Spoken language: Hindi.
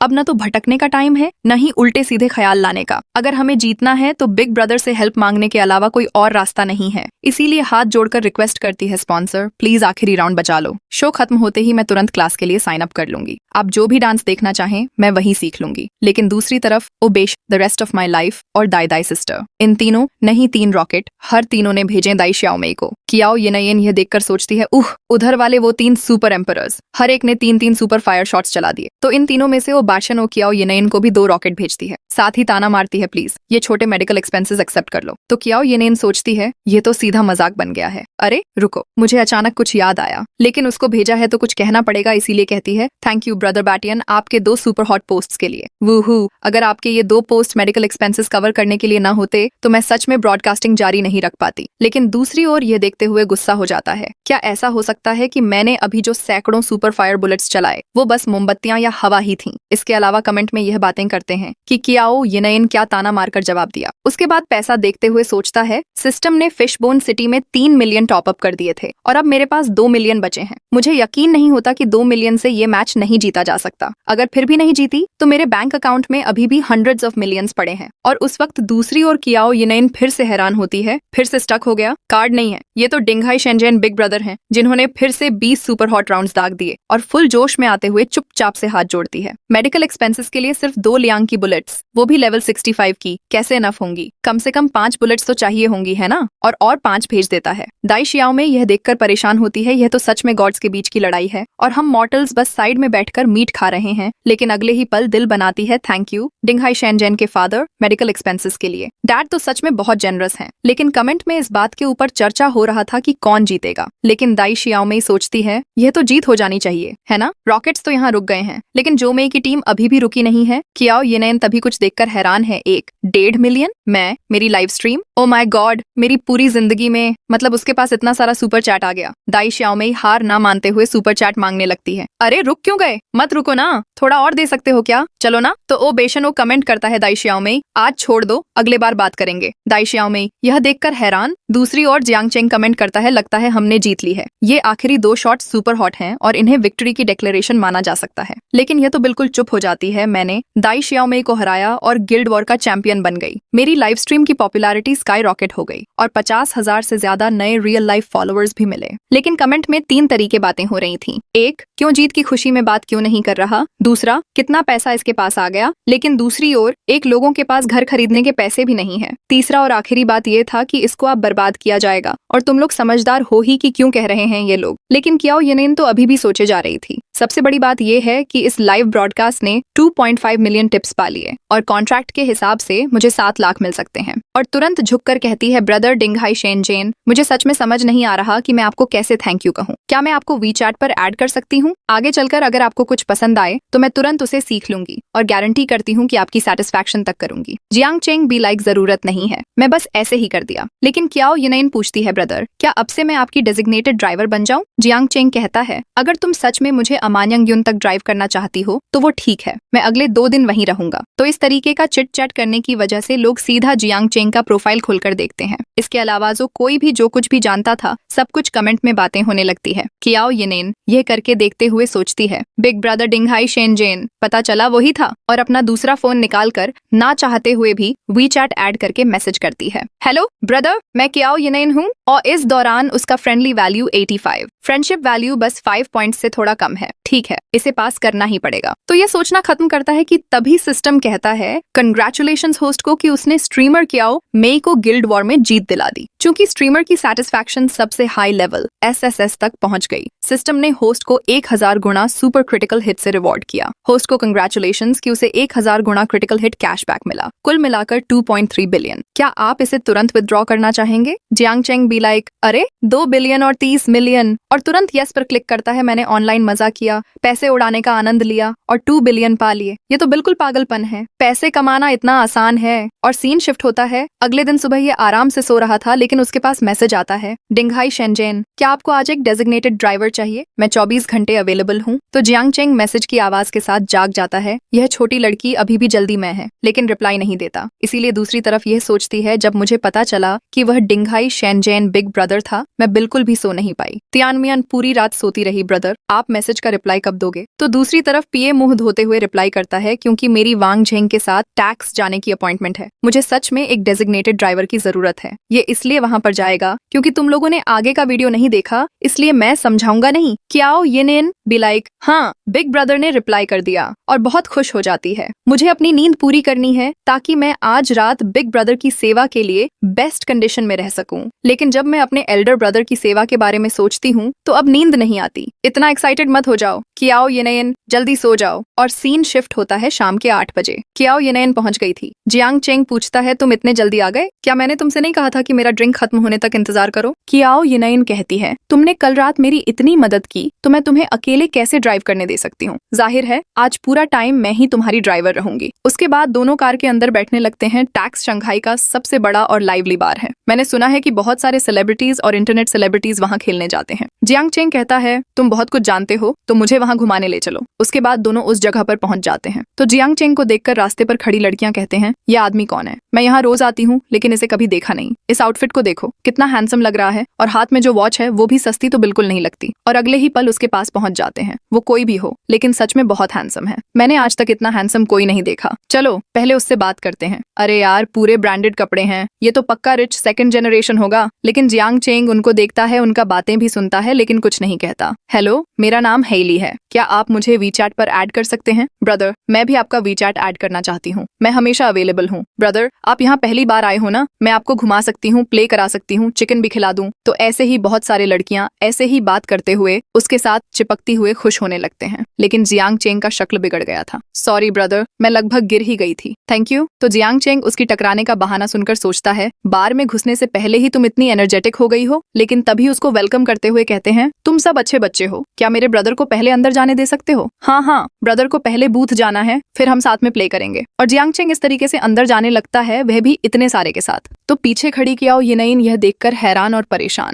अब न तो भटकने का टाइम है, न ही उल्टे सीधे ख्याल लाने का। अगर हमें जीतना है तो बिग ब्रदर से हेल्प मांगने के अलावा कोई और रास्ता नहीं है। इसीलिए हाथ जोड़कर रिक्वेस्ट करती है स्पॉन्सर, प्लीज आखिरी राउंड बचा लो। शो खत्म होते ही मैं तुरंत क्लास के लिए साइन अप कर लूंगी। आप जो भी डांस देखना चाहें मैं वही सीख लूंगी। लेकिन दूसरी तरफ ओबेश, the rest of my life और दाई दाई सिस्टर, इन तीनों नहीं 3 रॉकेट, हर तीनों ने भेजे दाई श्याओमेई को। कियाओ येनयेन यह देखकर सोचती है, उधर वाले वो 3 सुपर एम्परर्स, हर एक ने 3-3 सुपर फायर शॉट्स चला दिए, तो इन तीनों में से वो बाशन और कियाओ येनयेन को भी 2 रॉकेट भेजती है। साथ ही ताना मारती है, प्लीज ये छोटे मेडिकल एक्सपेंसेस एक्सेप्ट कर लो। तो कियाओ येनयेन सोचती है ये तो सीधा मजाक बन गया है। अरे रुको, मुझे अचानक कुछ याद आया, लेकिन उसको भेजा है तो कुछ कहना पड़ेगा, इसीलिए कहती है, थैंक यू ब्रदर बैटियन आपके 2 सुपर हॉट पोस्ट्स के लिए। वूहू, अगर आपके ये 2 पोस्ट मेडिकल एक्सपेंसेस कवर करने के लिए ना होते तो मैं सच में ब्रॉडकास्टिंग जारी नहीं रख पाती। लेकिन दूसरी ओर यह देखते हुए गुस्सा हो जाता है, क्या ऐसा हो सकता है कि मैंने अभी जो सैकड़ों सुपर फायर बुलेट्स चलाए वो बस मोमबत्तियां या हवा ही थी। इसके अलावा कमेंट में यह बातें करते हैं कि कियाओ येनयेन क्या ताना मारकर जवाब दिया। उसके बाद पैसा देखते हुए सोचता है, सिस्टम ने फिशबोन सिटी में 3 मिलियन टॉप अप कर दिए थे और अब मेरे पास 2 मिलियन बचे हैं। मुझे यकीन नहीं होता कि 2 मिलियन से ये मैच नहीं जीता जा सकता। अगर फिर भी नहीं जीती तो मेरे बैंक अकाउंट में अभी भी हंड्रेड्स ऑफ मिलियंस पड़े हैं। और उस वक्त दूसरी ओर कियाओ येनयेन फिर से हैरान होती है, फिर से स्टक हो गया, कार्ड नहीं है। ये तो डिंगहाई शेनजेन बिग ब्रदर हैं, जिन्होंने फिर से 20 सुपर हॉट राउंड्स दाग दिए और फुल जोश में आते हुए चुपचाप से हाथ जोड़ती है। मेडिकल एक्सपेंसेस के लिए सिर्फ 2 लियांग की बुलेट्स, वो भी लेवल 65 की, कैसे इनफ होंगी? कम से कम 5 बुलेट्स तो चाहिए होंगी, है ना? और 5 भेज देता है। दाई श्याओमेई यह देखकर परेशान होती है, यह तो सच में गॉड्स के बीच की लड़ाई है और हम मॉर्टल्स बस साइड में बैठकर मीट खा रहे हैं। लेकिन अगले ही पल दिल बनाती है, थैंक यू डिंगहाई शेनजेन के फादर मेडिकल एक्सपेंसेस के लिए। डैड तो सच में बहुत जेनरस हैं। लेकिन कमेंट में इस बात के ऊपर चर्चा हो रहा था कि कौन जीतेगा। लेकिन दाई श्याओमेई सोचती है, यह तो जीत हो जानी चाहिए, है ना? रॉकेट्स तो यहाँ रुक गए हैं, लेकिन जोमेई की टीम अभी भी रुकी नहीं है। कियाओ येनयेन तभी कुछ देखकर हैरान है, 1.5 मिलियन, मैं, मेरी live stream, oh my God, मेरी पूरी जिंदगी में, मतलब उसके पास इतना सारा सुपर चैट आ गया। दाई श्याओमेई हार ना मानते हुए सुपर चैट मांगने लगती है। अरे रुक क्यों गए? मत रुको ना, थोड़ा और दे सकते हो क्या? चलो ना। तो ओ बेशन वो कमेंट करता है, दाई श्याओमेई आज छोड़ दो, अगले बार बात करेंगे। दाई श्याओमेई यह देखकर हैरान। दूसरी ओर जियांग चेंग कमेंट करता है, लगता है हमने जीत ली है। ये आखिरी 2 शॉट सुपर हॉट हैं और इन्हें विक्ट्री की डिक्लेरेशन माना जा सकता है। लेकिन यह तो बिल्कुल चुप हो जाती है, मैंने दाई श्याओमेई को हराया और गिल्ड वॉर का चैंपियन बन गई। मेरी लाइव स्ट्रीम की पॉपुलैरिटी स्काई रॉकेट हो गई और 50,000 से ज्यादा नए रियल लाइफ फॉलोअर्स भी मिले। लेकिन कमेंट में 3 तरीके बातें हो रही थी। 1, क्यों जीत की खुशी में बात क्यों नहीं कर रहा? दूसरा, कितना पैसा इसके पास आ गया? लेकिन दूसरी ओर एक लोगों के पास घर खरीदने के पैसे भी नहीं है। तीसरा और आखिरी बात यह था कि इसको अब बर्बाद किया जाएगा और तुम लोग समझदार हो ही कि क्यों कह रहे हैं ये लोग। लेकिन कियाओ येनयेन तो अभी भी सोचे जा रही थी। सबसे बड़ी बात यह है कि इस लाइव ब्रॉडकास्ट ने 2.5 मिलियन टिप्स पा लिए और कॉन्ट्रैक्ट के हिसाब से मुझे 7 लाख मिल सकते हैं। और तुरंत झुककर कहती है, ब्रदर डिंगहाई शेनजेन, मुझे सच में समझ नहीं आ रहा कि मैं आपको कैसे थैंक यू कहूँ। क्या मैं आपको वीचैट पर ऐड कर सकती हूँ? आगे चलकर अगर आपको कुछ पसंद आए तो मैं तुरंत उसे सीख लूंगी और गारंटी करती हूँ कि आपकी सेटिस्फैक्शन तक करूंगी। जियांग चेंग भी लाइक जरूरत नहीं है, मैं बस ऐसे ही कर दिया। लेकिन कियाओ येनयेन पूछती है, ब्रदर क्या अब से मैं आपकी डेजिग्नेटेड ड्राइवर बन जाऊं? जियांग चेंग कहता है, अगर तुम सच में मुझे अमान्यंग युन तक ड्राइव करना चाहती हो तो वो ठीक है, मैं अगले 2 दिन वहीं रहूंगा। तो इस तरीके का चिट चैट करने की वजह से लोग सीधा जियांग चेंग का प्रोफाइल खोलकर देखते हैं। इसके अलावा जो कोई भी जो कुछ भी जानता था सब कुछ कमेंट में बातें होने लगती है। कियाओ येनयेन यह करके देखते हुए सोचती है, बिग ब्रदर डिंगहाई शेनजेन, पता चला वही था, और अपना दूसरा फोन निकालकर ना चाहते हुए भी वीचैट ऐड करके मैसेज करती है, हेलो ब्रदर, मैं कियाओ येनयेन हूँ। और इस दौरान उसका फ्रेंडली वैल्यू 85, फ्रेंडशिप वैल्यू बस 5 पॉइंट से थोड़ा कम है। ठीक है, इसे पास करना ही पड़ेगा। तो ये सोचना खत्म करता है कि तभी सिस्टम कहता है कंग्रेचुलेशंस होस्ट को कि उसने स्ट्रीमर कियाओ मेई को गिल्ड वॉर में जीत दिला दी। चूंकि स्ट्रीमर की सेटिस्फैक्शन सबसे हाई लेवल SSS तक पहुंच गई, सिस्टम ने होस्ट को 1000 गुना सुपर क्रिटिकल हिट से रिवॉर्ड किया। होस्ट को कंग्रेचुलेशंस कि उसे 1000 गुना क्रिटिकल हिट कैशबैक मिला, कुल मिलाकर 2.3 बिलियन। क्या आप इसे तुरंत विदड्रॉ करना चाहेंगे? जियांग चेंग बी लाइक, अरे 2 बिलियन और 30 मिलियन, और तुरंत यस पर क्लिक करता है। मैंने ऑनलाइन मजा किया, पैसे उड़ाने का आनंद लिया और 2 बिलियन पा लिए। ये तो बिल्कुल पागलपन है, पैसे कमाना इतना आसान है। और सीन शिफ्ट होता है, अगले दिन सुबह ये आराम से सो रहा था, लेकिन उसके पास मैसेज आता है, डिंगहाई शेनजेन, क्या आपको आज एक डेजिग्नेटेड ड्राइवर चाहिए? मैं 24 घंटे अवेलेबल हूँ। तो जियांग चेंग मैसेज की आवाज के साथ जाग जाता है। यह छोटी लड़की अभी भी जल्दी में है, लेकिन रिप्लाई नहीं देता। इसीलिए दूसरी तरफ यह सोचती है, जब मुझे पता चला कि वह डिंगहाई शेनजेन बिग ब्रदर था, मैं बिल्कुल भी सो नहीं पाई। तियानमियन पूरी रात सोती रही। ब्रदर, आप मैसेज का रिप्लाई कब दोगे? आओगे? तो दूसरी तरफ पीए मुंह धोते हुए रिप्लाई करता है, क्योंकि मेरी वांग झेंग के साथ टैक्स जाने की अपॉइंटमेंट है। मुझे सच में एक डेजिग्नेटेड ड्राइवर की जरूरत है। ये इसलिए वहां पर जाएगा क्योंकि तुम लोगों ने आगे का वीडियो नहीं देखा, इसलिए मैं समझाऊंगा नहीं। क्याओ येनेन बी लाइक, हाँ। बिग ब्रदर ने रिप्लाई कर दिया और बहुत खुश हो जाती है। मुझे अपनी नींद पूरी करनी है ताकि मैं आज रात बिग ब्रदर की सेवा के लिए बेस्ट कंडीशन में रह सकूं। लेकिन जब मैं अपने एल्डर ब्रदर की सेवा के बारे में सोचती हूँ तो अब नींद नहीं आती। इतना एक्साइटेड मत हो जाओ। क्याओ येनेन, जल्दी सो जाओ। और सीन शिफ्ट होता है शाम के 8 बजे। क्याओ येनेन पहुंच गई थी। जियांग चेंग पूछता है, तुम इतने जल्दी आ गए? क्या मैंने तुमसे नहीं कहा था कि मेरा ड्रिंक खत्म होने तक इंतजार करो? क्याओ येनेन कहती है, तुमने कल रात मेरी इतनी मदद की तो मैं तुम्हें अकेले कैसे ड्राइव करने दे सकती हूँ? जाहिर है आज पूरा टाइम मैं ही तुम्हारी ड्राइवर रहूंगी। उसके बाद दोनों कार के अंदर बैठने लगते हैं। टैक्स शंघाई का सबसे बड़ा और लाइवली बार है। मैंने सुना है कि बहुत सारे सेलिब्रिटीज और इंटरनेट सेलिब्रिटीज वहाँ खेलने जाते हैं। जियांग चेंग कहता है, तुम बहुत कुछ जानते हो तो मुझे वहाँ घुमाने ले चलो। उसके बाद दोनों उस जगह पर पहुंच जाते हैं। तो जियांग चेंग को देखकर रास्ते पर खड़ी लड़कियां कहते हैं, यह आदमी कौन है? मैं यहाँ रोज आती हूँ लेकिन इसे कभी देखा नहीं। इस आउटफिट को देखो, कितना हैंडसम लग रहा है, और हाथ में जो वॉच है वो भी सस्ती तो बिल्कुल नहीं लगती। और अगले ही पल उसके पास पहुंच जाते हैं। वो कोई भी हो लेकिन सच में बहुत हैंडसम है। मैंने आज तक इतना हैंडसम कोई नहीं देखा। चलो पहले उससे बात करते हैं। अरे यार, पूरे ब्रांडेड कपड़े हैं, ये तो पक्का रिच सेकंड जनरेशन होगा। लेकिन जियांग चेंग उनको देखता है, उनका बातें भी सुनता है लेकिन कुछ नहीं कहता। हेलो, मेरा नाम हेली है, क्या आप मुझे वीचैट पर ऐड कर सकते हैं? ब्रदर, मैं भी आपका वीचैट ऐड करना चाहती हूँ। मैं हमेशा अवेलेबल हूँ। ब्रदर, आप यहाँ पहली बार आए हो ना? मैं आपको घुमा सकती हूँ, प्ले करा सकती हूँ, चिकन भी खिला दूँ। तो ऐसे ही बहुत सारे लड़कियां ऐसे ही बात करते हुए उसके साथ चिपकती हुए खुश होने लगते हैं। लेकिन जियांग चेंग का शक्ल बिगड़ गया था। सॉरी ब्रदर, मैं लगभग गिर ही गई थी। Thank you. तो जियांग चेंग उसकी टकराने का बहाना सुनकर सोचता है, बार में घुसने से पहले ही तुम इतनी एनर्जेटिक हो गई हो। लेकिन तभी उसको वेलकम करते हुए कहते हैं, तुम सब अच्छे बच्चे हो, क्या मेरे ब्रदर को पहले अंदर जाने दे सकते हो? हाँ, ब्रदर को पहले बूथ जाना है, फिर हम साथ में प्ले करेंगे। और जियांग चेंग इस तरीके से अंदर जाने लगता है, वह भी इतने सारे के साथ। तो पीछे खड़ी क्याओ येनेन यह देखकर हैरान और परेशान।